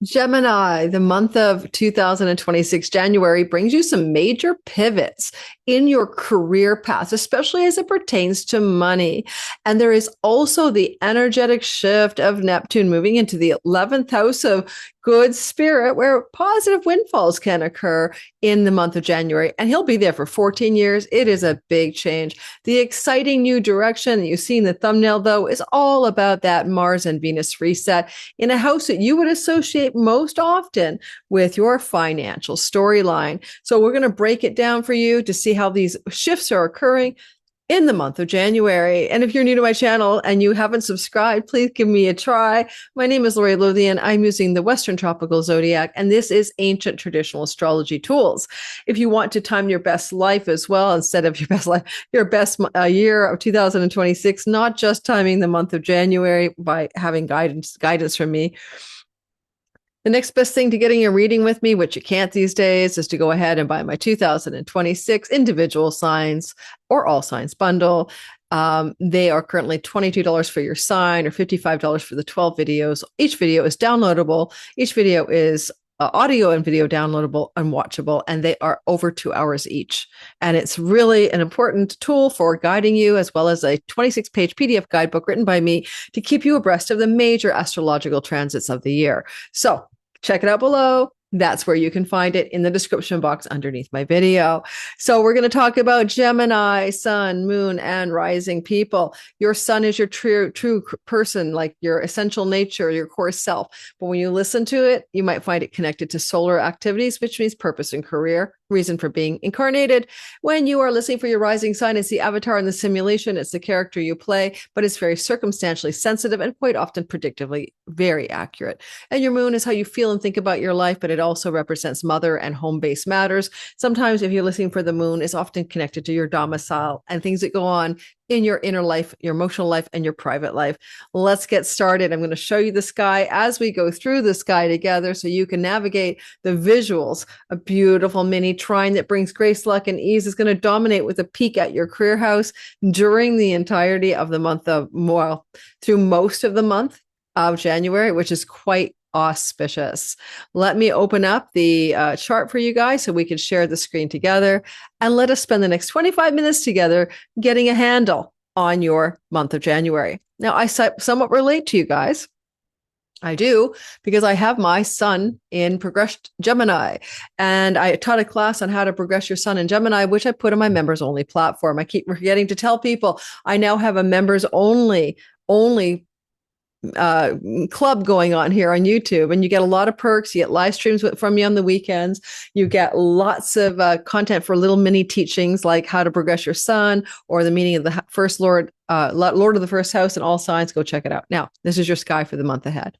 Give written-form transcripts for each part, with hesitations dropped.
Gemini, the month of 2026, January, brings you some major pivots in your career path, especially as it pertains to money. And there is also the energetic shift of Neptune moving into the 11th house of good spirit, where positive windfalls can occur in the month of January. And he'll be there for 14 years. It is a big change. The exciting new direction that you see in the thumbnail, though, is all about that Mars and Venus reset in a house that you would associate most often with your financial storyline. So we're going to break it down for you to see how these shifts are occurring in the month of January. And if you're new to my channel and you haven't subscribed, please give me a try. My name is Lori Lothian. I'm using the Western Tropical Zodiac, and this is ancient traditional astrology tools. If you want to time your best life as well, instead of your best life, your best year of 2026, not just timing the month of January by having guidance from me, the next best thing to getting a reading with me, which you can't these days, is to go ahead and buy my 2026 individual signs or all signs bundle. They are currently $22 for your sign or $55 for the 12 videos. Each video is downloadable. Each video is audio and video downloadable and watchable, and they are over 2 hours each. And it's really an important tool for guiding you, as well as a 26-page PDF guidebook written by me to keep you abreast of the major astrological transits of the year. So check it out below. That's where you can find it in the description box underneath my video. So we're going to talk about Gemini, sun, moon, and rising people. Your sun is your true person, like your essential nature, your core self. But when you listen to it, you might find it connected to solar activities, which means purpose and career, reason for being incarnated. When you are listening for your rising sign, it's the avatar in the simulation. It's the character you play, but it's very circumstantially sensitive and quite often predictively very accurate. And your moon is how you feel and think about your life, but it also represents mother and home-based matters. Sometimes if you're listening for the moon, it's often connected to your domicile and things that go on in your inner life, your emotional life, and your private life. Let's get started. I'm going to show you the sky as we go through the sky together so you can navigate the visuals. A beautiful mini trine that brings grace, luck, and ease is going to dominate with a peek at your career house during the entirety of the month of, well, through most of the month of January, which is quite auspicious. Let me open up the chart for you guys so we can share the screen together, and let us spend the next 25 minutes together getting a handle on your month of January. Now, I somewhat relate to you guys. I do, because I have my sun in progressed Gemini, and I taught a class on how to progress your sun in Gemini, which I put on my members only platform. I keep forgetting to tell people I now have a members only club going on here on YouTube, and you get a lot of perks. You get live streams from me on the weekends. You get lots of content for little mini teachings like how to progress your sun or the meaning of the first Lord of the first house and all signs. Go check it out. Now, this is your sky for the month ahead.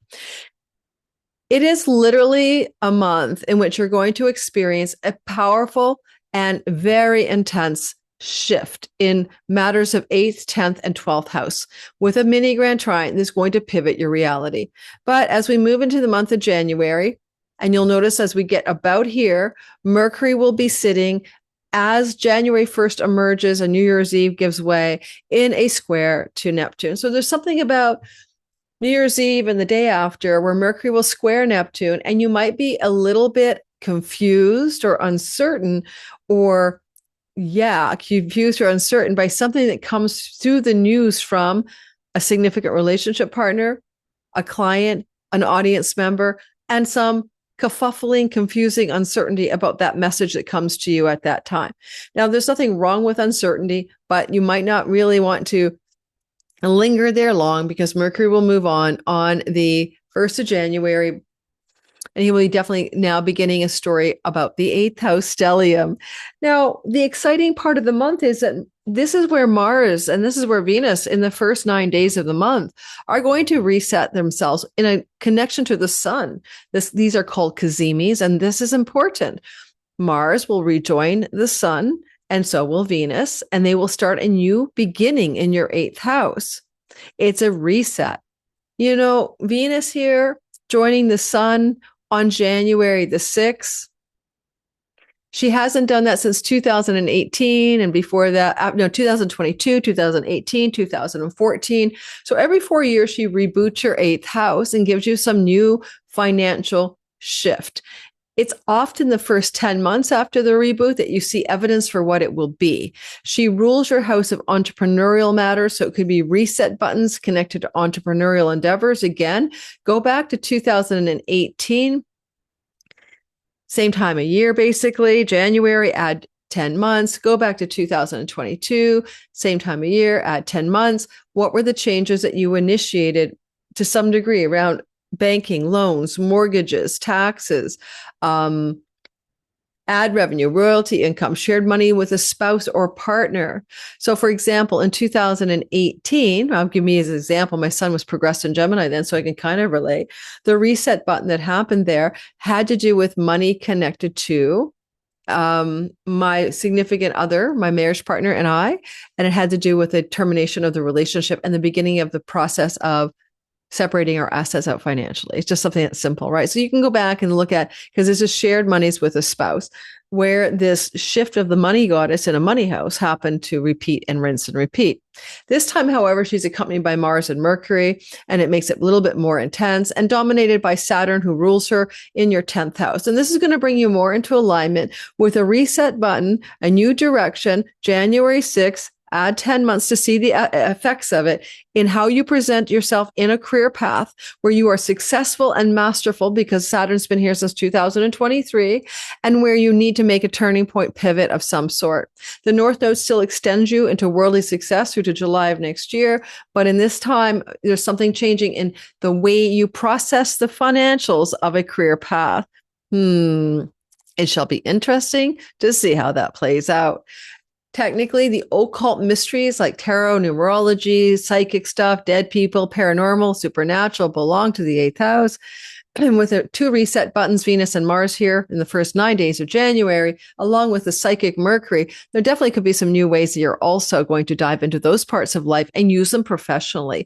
It is literally a month in which you're going to experience a powerful and very intense shift in matters of 8th, 10th, and 12th house. With a mini grand trine that's going to pivot your reality. But as we move into the month of January, and you'll notice as we get about here, Mercury will be sitting as January 1st emerges and New Year's Eve gives way in a square to Neptune. So there's something about New Year's Eve and the day after where Mercury will square Neptune, and you might be a little bit confused or uncertain, or confused or uncertain by something that comes through the news from a significant relationship partner, a client, an audience member, and some kerfuffling, confusing uncertainty about that message that comes to you at that time. Now, there's nothing wrong with uncertainty, but you might not really want to linger there long, because Mercury will move on the 1st of January. And he will be definitely now beginning a story about the 8th house stellium. Now, the exciting part of the month is that this is where Mars and this is where Venus in the first 9 days of the month are going to reset themselves in a connection to the sun. These are called cazemis, and this is important. Mars will rejoin the sun, and so will Venus, and they will start a new beginning in your 8th house. It's a reset. You know, Venus here joining the sun on January the 6th, She hasn't done that since 2018. And before that, no, 2022, 2018, 2014. So every 4 years, she reboots your eighth house and gives you some new financial shift. It's often the first 10 months after the reboot that you see evidence for what it will be. She rules your house of entrepreneurial matters. So it could be reset buttons connected to entrepreneurial endeavors. Again, go back to 2018. Same time of year, basically, January, add 10 months, go back to 2022, same time of year, add 10 months. What were the changes that you initiated to some degree around banking, loans, mortgages, taxes, ad revenue, royalty income, shared money with a spouse or partner? So for example, in 2018, I'll give me as an example, my son was progressed in Gemini then, so I can kind of relate. The reset button that happened there had to do with money connected to my significant other, my marriage partner, and I, and it had to do with the termination of the relationship and the beginning of the process of separating our assets out financially. It's just something that's simple, right? So you can go back and look at, because this is shared monies with a spouse, where this shift of the money goddess in a money house happened to repeat and rinse and repeat. This time, however, she's accompanied by Mars and Mercury, and it makes it a little bit more intense and dominated by Saturn, who rules her in your 10th house. And this is going to bring you more into alignment with a reset button, a new direction, January 6th. Add 10 months to see the effects of it in how you present yourself in a career path where you are successful and masterful, because Saturn's been here since 2023, and where you need to make a turning point pivot of some sort. The North Node still extends you into worldly success through to July of next year. But in this time, there's something changing in the way you process the financials of a career path. It shall be interesting to see how that plays out. Technically, the occult mysteries like tarot, numerology, psychic stuff, dead people, paranormal, supernatural belong to the 8th house. And with the 2 reset buttons, Venus and Mars here in the first 9 days of January, along with the psychic Mercury, there definitely could be some new ways that you're also going to dive into those parts of life and use them professionally.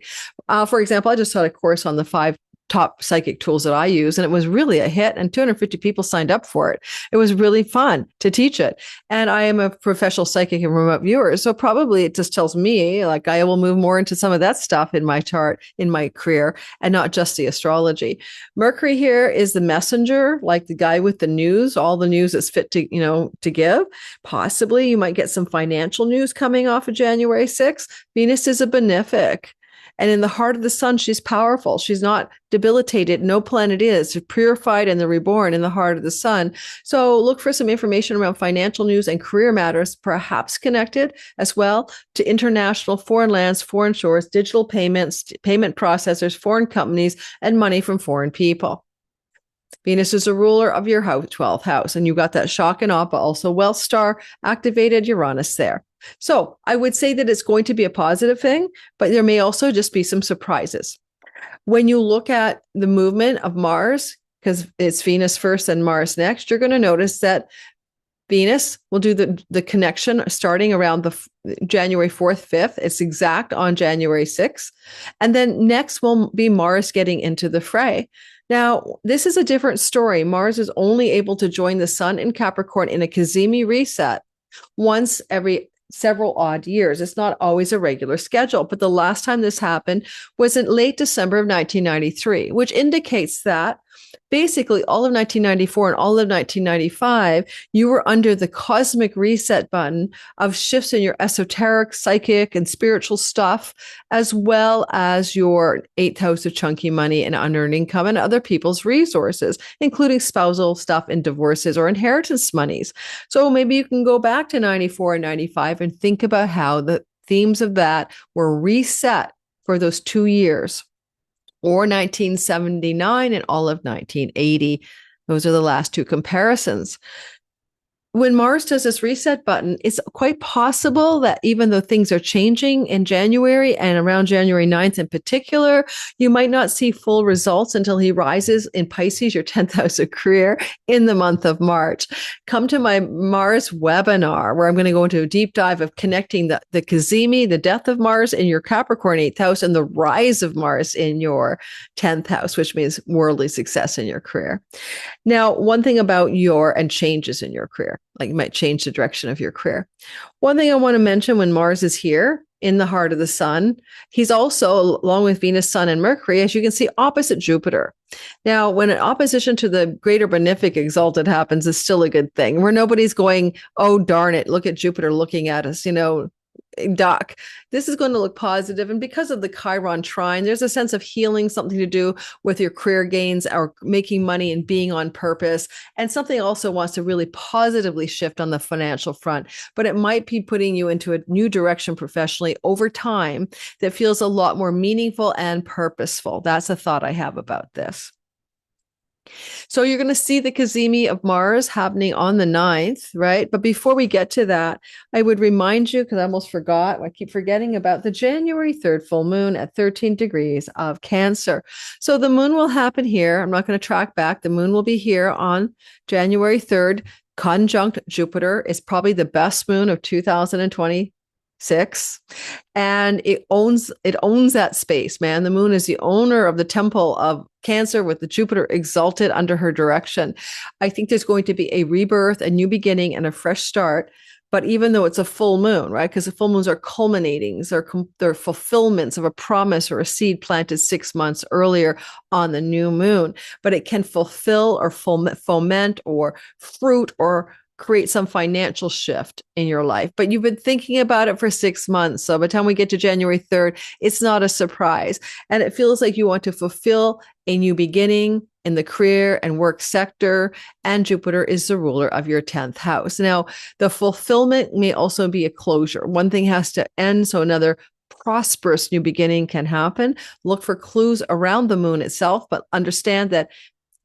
For example, I just taught a course on the 5 top psychic tools that I use, and it was really a hit, and 250 people signed up for it. It was really fun to teach it. And I am a professional psychic and remote viewer, so probably it just tells me like I will move more into some of that stuff in my chart, in my career, and not just the astrology. Mercury here is the messenger, like the guy with the news, all the news that's fit to, to give. Possibly you might get some financial news coming off of January 6th. Venus is a benefic. And in the heart of the sun, she's powerful. She's not debilitated. No planet is. She's purified and the reborn in the heart of the sun. So look for some information around financial news and career matters, perhaps connected as well to international, foreign lands, foreign shores, digital payments, payment processors, foreign companies, and money from foreign people. Venus is a ruler of your 12th house, and you got that shock and awe, but also wealth star activated Uranus there. So I would say that it's going to be a positive thing, but there may also just be some surprises. When you look at the movement of Mars, because it's Venus first and Mars next, you're going to notice that Venus will do the connection starting around the January 4th, 5th. It's exact on January 6th. And then next will be Mars getting into the fray. Now, this is a different story. Mars is only able to join the sun in Capricorn in a Cazimi reset once every several odd years. It's not always a regular schedule, but the last time this happened was in late December of 1993, which indicates that basically all of 1994 and all of 1995, you were under the cosmic reset button of shifts in your esoteric, psychic, and spiritual stuff, as well as your 8th house of chunky money and unearned income and other people's resources, including spousal stuff and divorces or inheritance monies. So maybe you can go back to 94 and 95 and think about how the themes of that were reset for those 2 years. Or 1979 and all of 1980. Those are the last 2 comparisons. When Mars does this reset button, it's quite possible that even though things are changing in January and around January 9th in particular, you might not see full results until he rises in Pisces, your 10th house of career, in the month of March. Come to my Mars webinar, where I'm going to go into a deep dive of connecting the Cazimi, the death of Mars in your Capricorn 8th house, and the rise of Mars in your 10th house, which means worldly success in your career. Now, one thing about and changes in your career. like you might change the direction of your career. One thing I want to mention, when Mars is here in the heart of the sun, he's also, along with Venus, Sun, and Mercury, as you can see, opposite Jupiter. Now, when an opposition to the greater benefic exalted happens, is still a good thing, where nobody's going, oh, darn it, look at Jupiter looking at us, duck. This is going to look positive. And because of the Chiron trine, there's a sense of healing, something to do with your career gains or making money and being on purpose. And something also wants to really positively shift on the financial front, but it might be putting you into a new direction professionally over time that feels a lot more meaningful and purposeful. That's a thought I have about this. So you're going to see the cazimi of Mars happening on the 9th, right? But before we get to that, I would remind you, because I almost forgot, I keep forgetting about the January 3rd full moon at 13 degrees of Cancer. So the moon will happen here. I'm not going to track back. The moon will be here on January 3rd. Conjunct Jupiter is probably the best moon of 2026. And it owns that space, man. The moon is the owner of the temple of Cancer with the Jupiter exalted under her direction. I think there's going to be a rebirth, a new beginning, and a fresh start. But even though it's a full moon, right? Because the full moons are culminatings, they're fulfillments of a promise or a seed planted 6 months earlier on the new moon. But it can fulfill or foment or fruit or create some financial shift in your life. But you've been thinking about it for 6 months. So by the time we get to January 3rd, it's not a surprise. And it feels like you want to fulfill a new beginning in the career and work sector. And Jupiter is the ruler of your 10th house. Now, the fulfillment may also be a closure. One thing has to end, so another prosperous new beginning can happen. Look for clues around the moon itself, but understand that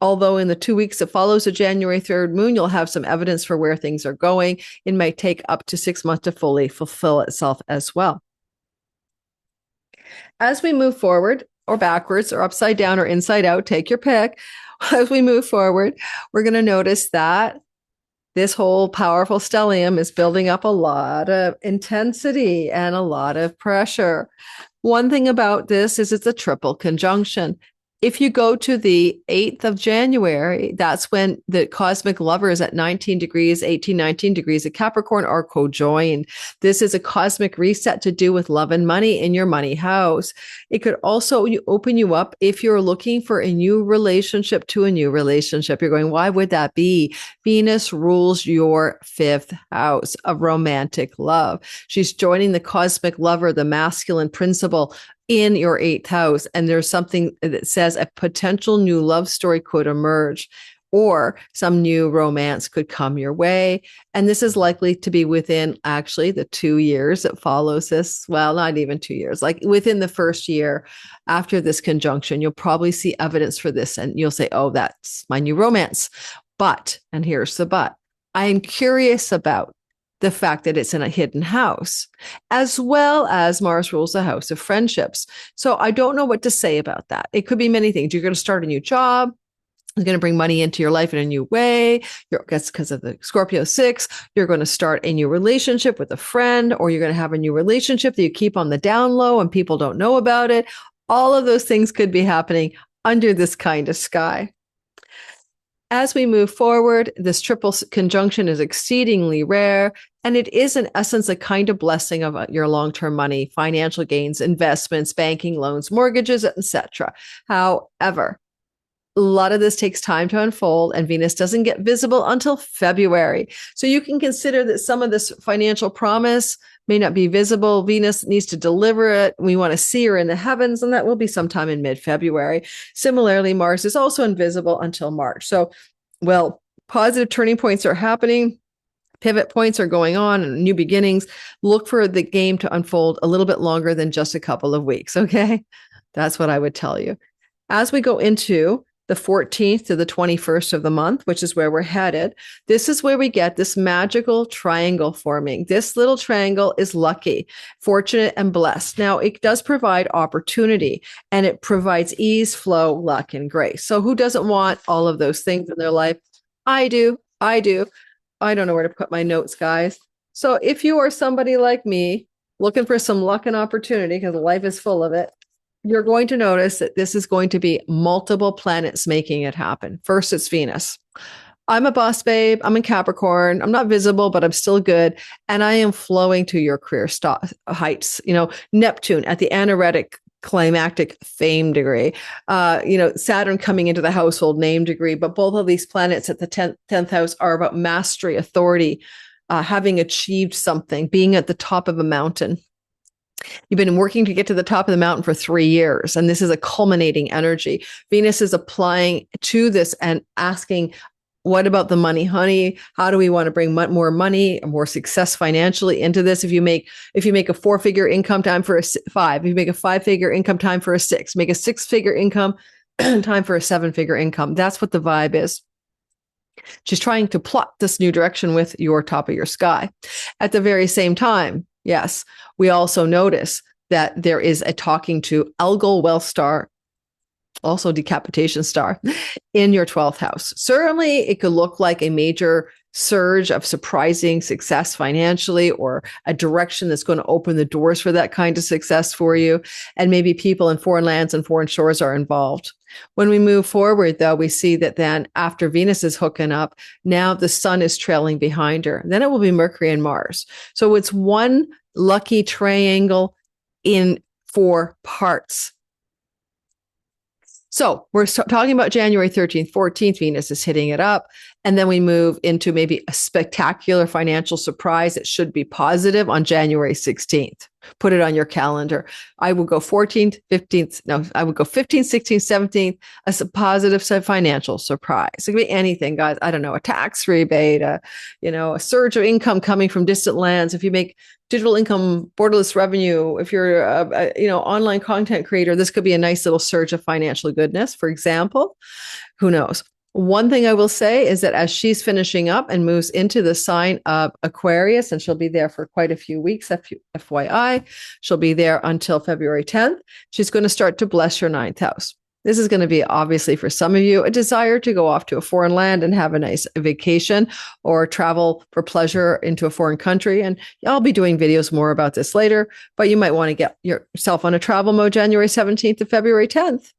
although in the 2 weeks that follows the January 3rd moon, you'll have some evidence for where things are going, it might take up to 6 months to fully fulfill itself as well. As we move forward, or backwards, or upside down, or inside out, take your pick. As we move forward, we're going to notice that this whole powerful stellium is building up a lot of intensity and a lot of pressure. One thing about this is it's a triple conjunction. If you go to the 8th of January, that's when the cosmic lovers at 19 degrees, 18, 19 degrees of Capricorn are co-joined. This is a cosmic reset to do with love and money in your money house. It could also open you up if you're looking for a new relationship to a new relationship. You're going, why would that be? Venus rules your 5th house of romantic love. She's joining the cosmic lover, the masculine principle, in your 8th house. And there's something that says a potential new love story could emerge, or some new romance could come your way. And this is likely to be within actually the 2 years that follows this. Well, not even 2 years, like within the first year after this conjunction, you'll probably see evidence for this. And you'll say, oh, that's my new romance. But, and here's the but, I am curious about the fact that it's in a hidden house, as well as Mars rules the house of friendships. So I don't know what to say about that. It could be many things. You're going to start a new job. It's going to bring money into your life in a new way. That's because of the Scorpio 6. You're going to start a new relationship with a friend, or you're going to have a new relationship that you keep on the down low and people don't know about it. All of those things could be happening under this kind of sky. As we move forward, this triple conjunction is exceedingly rare, and it is in essence a kind of blessing of your long-term money, financial gains, investments, banking, loans, mortgages, etc. However, a lot of this takes time to unfold, and Venus doesn't get visible until February. So you can consider that some of this financial promise may not be visible. Venus needs to deliver it. We want to see her in the heavens, and that will be sometime in mid-February. Similarly, Mars is also invisible until March. So, well, positive turning points are happening. Pivot points are going on and new beginnings. Look for the game to unfold a little bit longer than just a couple of weeks, okay? That's what I would tell you. As we go into the 14th to the 21st of the month, which is where we're headed, this is where we get this magical triangle forming. This little triangle is lucky, fortunate, and blessed. Now, it does provide opportunity, and it provides ease, flow, luck, and grace. So who doesn't want all of those things in their life? I do. I don't know where to put my notes, guys. So if you are somebody like me looking for some luck and opportunity, because life is full of it, you're going to notice that this is going to be multiple planets making it happen. First, it's Venus. I'm a boss babe. I'm in Capricorn. I'm not visible, but I'm still good. And I am flowing to your career heights. Neptune at the anaretic climactic fame degree, Saturn coming into the household name degree. But both of these planets at the 10th house are about mastery, authority, having achieved something, being at the top of a mountain. You've been working to get to the top of the mountain for 3 years, and this is a culminating energy. Venus is applying to this and asking, what about the money, honey? How do we want to bring more money, more success financially into this? If you make a 4-figure income, time for a 5. If you make a 5-figure income, time for a 6. Make a 6-figure income, time for a 7-figure income. That's what the vibe is. She's trying to plot this new direction with your top of your sky. At the very same time, yes, we also notice that there is a talking to Algol Wealth Star, also decapitation star, in your 12th house. Certainly, it could look like a major surge of surprising success financially, or a direction that's going to open the doors for that kind of success for you. And maybe people in foreign lands and foreign shores are involved. When we move forward, though, we see that then after Venus is hooking up, now the sun is trailing behind her. Then it will be Mercury and Mars. So it's one lucky triangle in 4 parts. So we're talking about January 13th, 14th, Venus is hitting it up. And then we move into maybe a spectacular financial surprise that should be positive on January 16th. Put it on your calendar. I would go 14th, 15th. No, I would go 15th, 16th, 17th, as a positive financial surprise. It could be anything, guys. I don't know, a tax rebate, a surge of income coming from distant lands. If you make digital income, borderless revenue, if you're a online content creator, this could be a nice little surge of financial goodness, for example. Who knows? One thing I will say is that as she's finishing up and moves into the sign of Aquarius, and she'll be there for quite a few weeks, FYI, she'll be there until February 10th, she's going to start to bless your 9th house. This is going to be, obviously, for some of you, a desire to go off to a foreign land and have a nice vacation, or travel for pleasure into a foreign country. And I'll be doing videos more about this later, but you might want to get yourself on a travel mode January 17th to February 10th.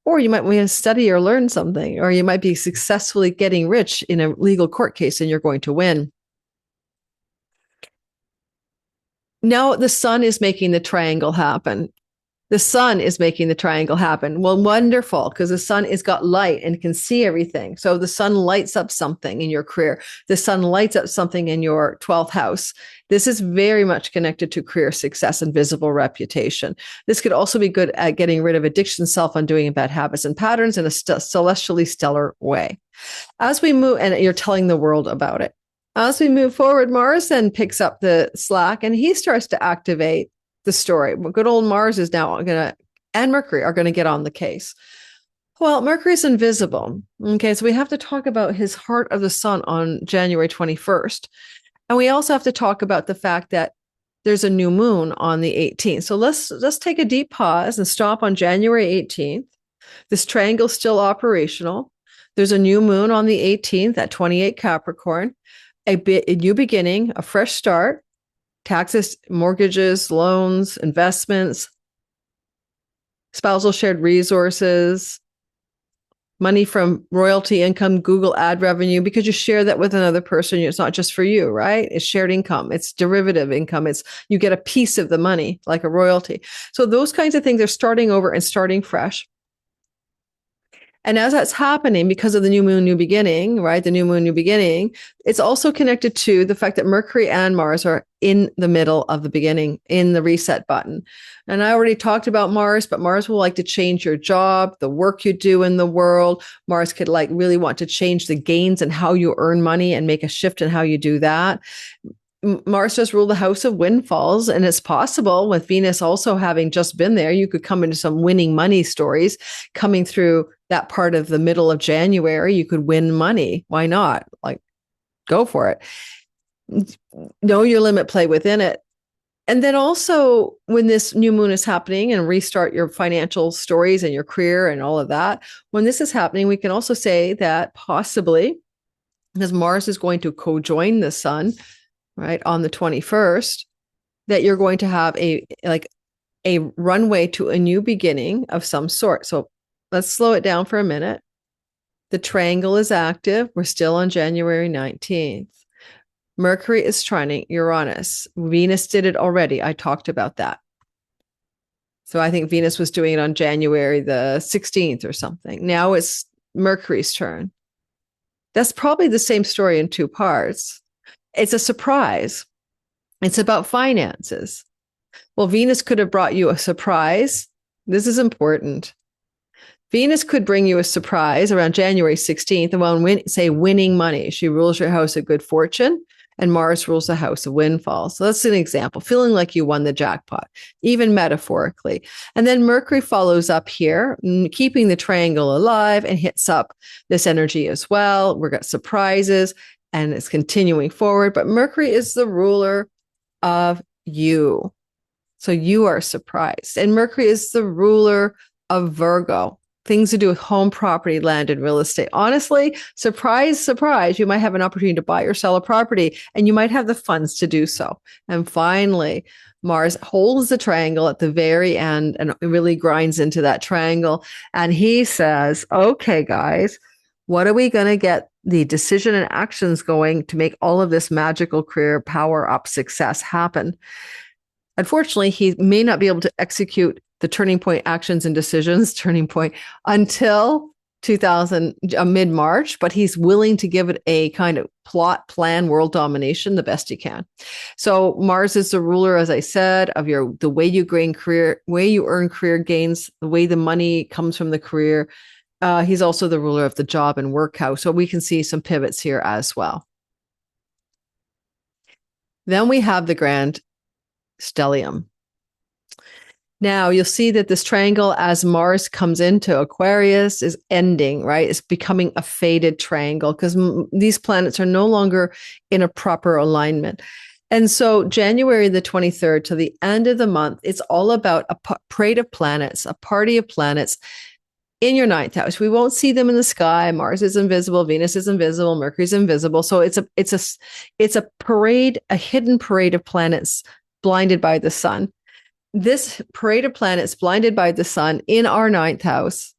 Or you might want to study or learn something, or you might be successfully getting rich in a legal court case and you're going to win. Now the sun is making the triangle happen. The sun is making the triangle happen. Well, wonderful, because the sun has got light and can see everything. So the sun lights up something in your career. The sun lights up something in your 12th house. This is very much connected to career success and visible reputation. This could also be good at getting rid of addiction, self-undoing, and bad habits and patterns in a celestially stellar way. As we move, and you're telling the world about it. As we move forward, Mars then picks up the slack and he starts to activate the story. Well, good old Mars is now and Mercury are going to get on the case. Well, Mercury is invisible. Okay, so we have to talk about his heart of the sun on January 21st. And we also have to talk about the fact that there's a new moon on the 18th. So let's take a deep pause and stop on January 18th. This triangle is still operational. There's a new moon on the 18th at 28 Capricorn, a new beginning, a fresh start. Taxes, mortgages, loans, investments, spousal shared resources, money from royalty income, Google ad revenue, because you share that with another person. It's not just for you, right? It's shared income. It's derivative income. You get a piece of the money, like a royalty. So those kinds of things are starting over and starting fresh. And as that's happening, because of the new moon, new beginning, right? The new moon, new beginning, it's also connected to the fact that Mercury and Mars are in the middle of the beginning, in the reset button. And I already talked about Mars, but Mars will like to change your job, the work you do in the world. Mars could really want to change the gains and how you earn money and make a shift in how you do that. Mars does rule the house of windfalls, and it's possible with Venus also having just been there, you could come into some winning money stories coming through that part of the middle of January. You could win money. Why not? Go for it. Know your limit, play within it. And then also when this new moon is happening and restart your financial stories and your career and all of that, when this is happening, we can also say that possibly, because Mars is going to co-join the sun, right, on the 21st, that you're going to have a runway to a new beginning of some sort. So let's slow it down for a minute. The triangle is active. We're still on January 19th. Mercury is trining Uranus. Venus did it already. I talked about that. So I think Venus was doing it on January the 16th or something. Now it's Mercury's turn. That's probably the same story in two parts. It's a surprise. It's about finances. Well, Venus could have brought you a surprise. This is important. Venus could bring you a surprise around January 16th and say winning money. She rules your house of good fortune, and Mars rules the house of windfalls. So that's an example, feeling like you won the jackpot, even metaphorically. And then Mercury follows up here, keeping the triangle alive, and hits up this energy as well. We've got surprises, and it's continuing forward. But Mercury is the ruler of you. So you are surprised. And Mercury is the ruler of Virgo. Things to do with home, property, land, and real estate. Honestly, surprise, surprise, you might have an opportunity to buy or sell a property, and you might have the funds to do so. And finally, Mars holds the triangle at the very end and really grinds into that triangle. And he says, okay, guys, what are we going to get the decision and actions going to make all of this magical career power up success happen? Unfortunately, he may not be able to execute the turning point actions and decisions, until mid-March, but he's willing to give it a kind of plot, plan, world domination the best he can. So Mars is the ruler, as I said, of the way you gain career, way you earn career gains, the way the money comes from the career. He's also the ruler of the job and work house. So we can see some pivots here as well. Then we have the grand stellium. Now you'll see that this triangle, as Mars comes into Aquarius, is ending, right? It's becoming a faded triangle because these planets are no longer in a proper alignment. And so January the 23rd to the end of the month, it's all about a parade of planets, a party of planets in your ninth house. We won't see them in the sky. Mars is invisible. Venus is invisible. Mercury's invisible. So it's a parade, a hidden parade of planets blinded by the sun. This parade of planets blinded by the sun in our ninth house,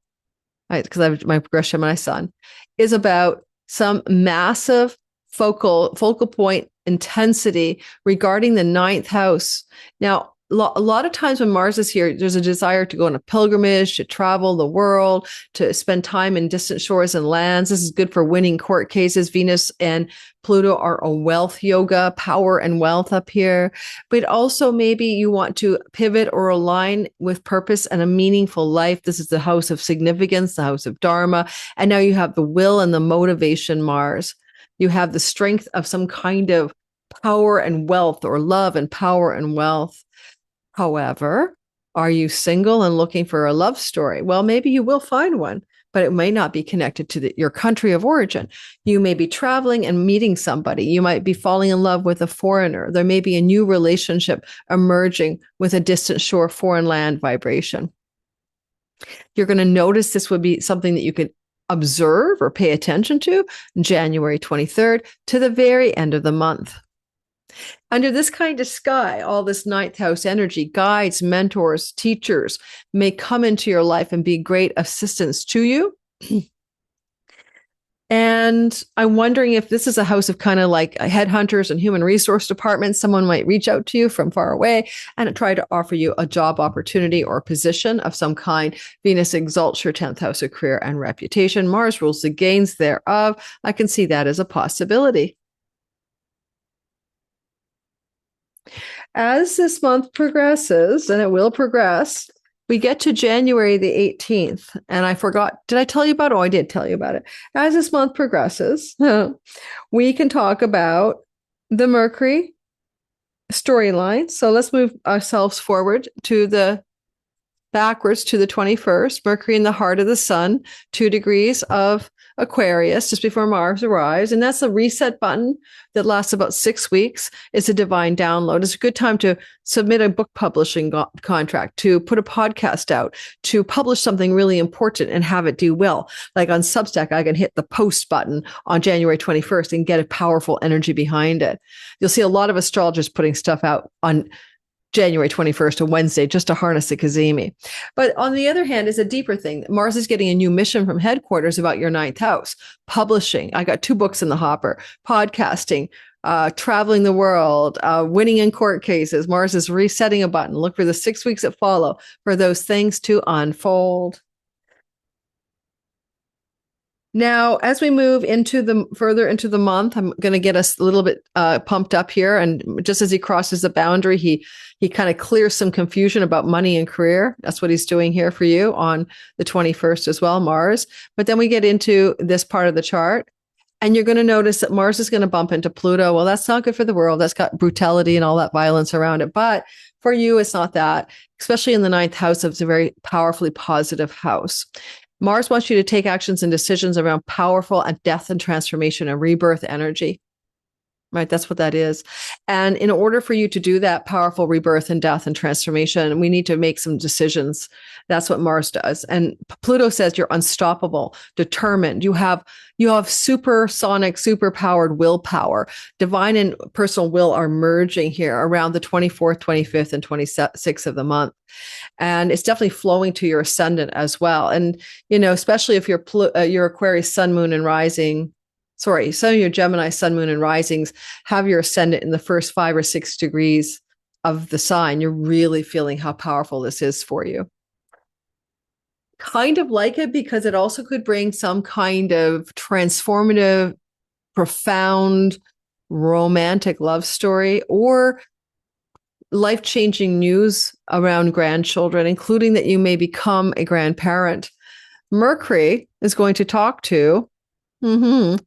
because I have my progression, my sun, is about some massive focal point intensity regarding the ninth house. Now, a lot of times when Mars is here, there's a desire to go on a pilgrimage, to travel the world, to spend time in distant shores and lands. This is good for winning court cases. Venus and Pluto are a wealth yoga, power and wealth up here. But also maybe you want to pivot or align with purpose and a meaningful life. This is the house of significance, the house of Dharma. And now you have the will and the motivation Mars. You have the strength of some kind of power and wealth, or love and power and wealth. However, are you single and looking for a love story? Well, maybe you will find one, but it may not be connected to your country of origin. You may be traveling and meeting somebody. You might be falling in love with a foreigner. There may be a new relationship emerging with a distant shore, foreign land vibration. You're going to notice this would be something that you could observe or pay attention to January 23rd to the very end of the month. Under this kind of sky, all this ninth house energy, guides, mentors, teachers may come into your life and be great assistance to you. And I'm wondering if this is a house of kind of like headhunters and human resource departments. Someone might reach out to you from far away and try to offer you a job opportunity or position of some kind. Venus exalts your 10th house of career and reputation. Mars rules the gains thereof. I can see that as a possibility. As this month progresses, and it will progress, we get to January the 18th. And I forgot, did I tell you about it? Oh, I did tell you about it. As this month progresses, we can talk about the Mercury storyline. So let's move ourselves forward backwards to the 21st. Mercury in the heart of the sun, 2 degrees of Aquarius, just before Mars arrives. And that's a reset button that lasts about 6 weeks. It's a divine download. It's a good time to submit a book publishing contract, to put a podcast out, to publish something really important and have it do well. Like on Substack, I can hit the post button on January 21st and get a powerful energy behind it. You'll see a lot of astrologers putting stuff out on January 21st, a Wednesday, just to harness the cazimi. But on the other hand, is a deeper thing. Mars is getting a new mission from headquarters about your ninth house, publishing. I got 2 books in the hopper, podcasting, traveling the world, winning in court cases. Mars is resetting a button. Look for the 6 weeks that follow for those things to unfold. Now, as we move further into the month, I'm going to get us a little bit pumped up here. And just as he crosses the boundary, he kind of clears some confusion about money and career. That's what he's doing here for you on the 21st as well, Mars. But then we get into this part of the chart, and you're going to notice that Mars is going to bump into Pluto. Well, that's not good for the world. That's got brutality and all that violence around it. But for you, it's not that, especially in the ninth house. It's a very powerfully positive house. Mars wants you to take actions and decisions around powerful and death and transformation and rebirth energy, right? That's what that is. And in order for you to do that powerful rebirth and death and transformation, we need to make some decisions. That's what Mars does. And Pluto says you're unstoppable, determined. You have supersonic, superpowered willpower. Divine and personal will are merging here around the 24th, 25th, and 26th of the month. And it's definitely flowing to your ascendant as well. And, especially if your Aquarius sun, moon, and rising, some of your Gemini sun, moon, and risings have your ascendant in the first 5 or 6 degrees of the sign. You're really feeling how powerful this is for you. Kind of like it because it also could bring some kind of transformative, profound, romantic love story or life-changing news around grandchildren, including that you may become a grandparent. Mercury is going to talk to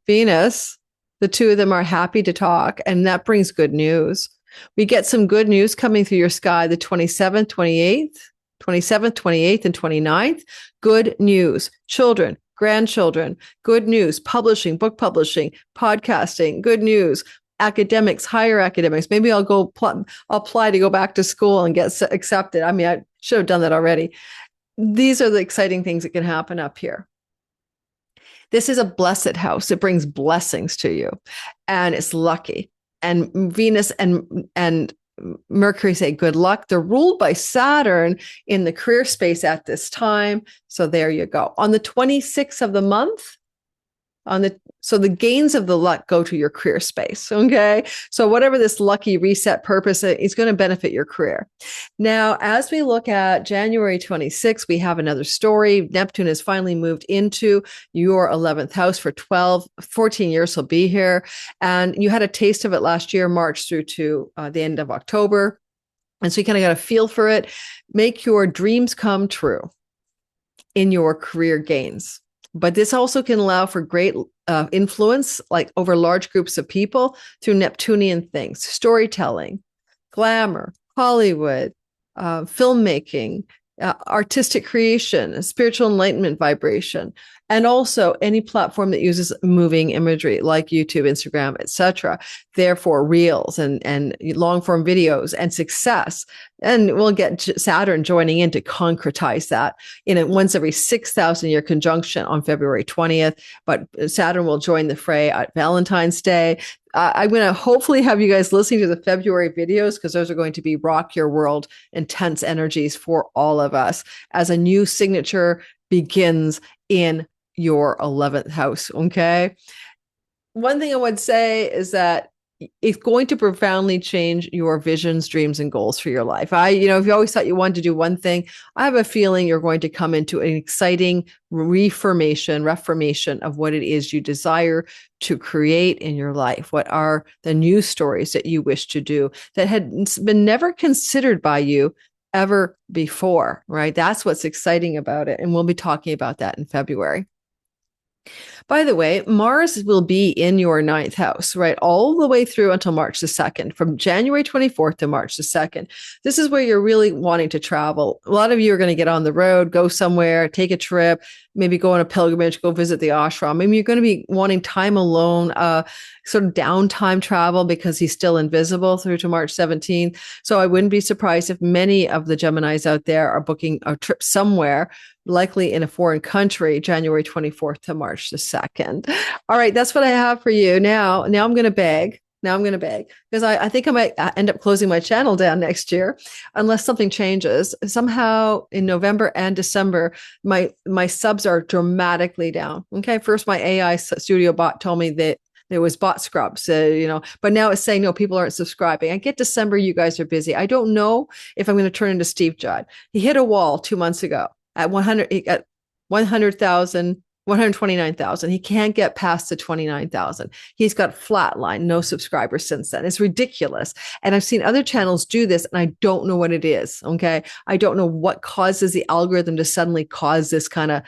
Venus. The two of them are happy to talk, and that brings good news. We get some good news coming through your sky the 27th, 28th, and 29th. Good news. Children, grandchildren, good news. Publishing, book publishing, podcasting, good news. Academics, higher academics. Maybe I'll apply to go back to school and get accepted. I mean, I should have done that already. These are the exciting things that can happen up here. This is a blessed house. It brings blessings to you, and it's lucky. And Venus and Mercury say good luck. They're ruled by Saturn in the career space at this time. So there you go. On the 26th of the month, so the gains of the luck go to your career space. Okay. So whatever this lucky reset purpose is going to benefit your career. Now, as we look at January 26th, we have another story. Neptune has finally moved into your 11th house for 14 years. He'll be here. And you had a taste of it last year, March through to the end of October. And so you kind of got a feel for it. Make your dreams come true in your career gains. But this also can allow for great influence, like over large groups of people through Neptunian things, storytelling, glamour, Hollywood, filmmaking, artistic creation, spiritual enlightenment vibration, and also any platform that uses moving imagery like YouTube, Instagram, etc. Therefore, reels and long form videos and success. And we'll get Saturn joining in to concretize that in a once every 6,000 year conjunction on February 20th. But Saturn will join the fray at Valentine's Day. I'm going to hopefully have you guys listening to the February videos because those are going to be rock your world, intense energies for all of us as a new signature begins in your 11th house. Okay. One thing I would say is that it's going to profoundly change your visions, dreams, and goals for your life. If you always thought you wanted to do one thing, I have a feeling you're going to come into an exciting reformation of what it is you desire to create in your life. What are the new stories that you wish to do that had been never considered by you ever before, right? That's what's exciting about it. And we'll be talking about that in February. By the way, Mars will be in your ninth house, right? All the way through until March the 2nd, from January 24th to March the 2nd. This is where you're really wanting to travel. A lot of you are going to get on the road, go somewhere, take a trip, maybe go on a pilgrimage, go visit the ashram. Maybe you're going to be wanting time alone, sort of downtime travel because he's still invisible through to March 17th. So I wouldn't be surprised if many of the Geminis out there are booking a trip somewhere, likely in a foreign country, January 24th to March the 2nd. All right, that's what I have for you. Now I'm going to beg. Now I'm going to beg because I think I might end up closing my channel down next year unless something changes. Somehow in November and December, my subs are dramatically down. Okay. First, my AI studio bot told me that there was bot scrub. So, but now it's saying, no, people aren't subscribing. I get December. You guys are busy. I don't know if I'm going to turn into Steve Judd. He hit a wall 2 months ago at 100,000. 129,000. He can't get past the 29,000. He's got flatline, no subscribers since then. It's ridiculous. And I've seen other channels do this and I don't know what it is. Okay. I don't know what causes the algorithm to suddenly cause this kind of.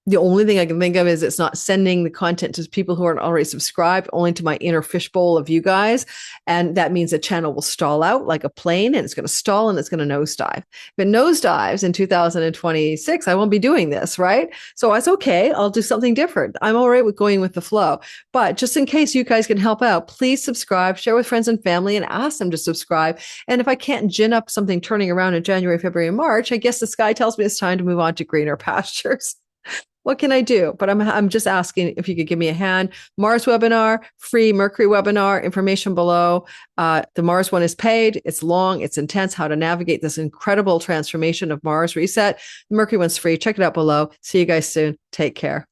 The only thing I can think of is it's not sending the content to people who aren't already subscribed, only to my inner fishbowl of you guys. And that means the channel will stall out like a plane and it's going to stall and it's going to nosedive. If it nosedives in 2026, I won't be doing this, right? So it's okay. I'll do something different. I'm all right with going with the flow. But just in case you guys can help out, please subscribe, share with friends and family and ask them to subscribe. And if I can't gin up something turning around in January, February, and March, I guess the sky tells me it's time to move on to greener pastures. What can I do? But I'm just asking if you could give me a hand. Mars webinar, free Mercury webinar, information below. The Mars one is paid. It's long. It's intense. How to navigate this incredible transformation of Mars reset. The Mercury one's free. Check it out below. See you guys soon. Take care.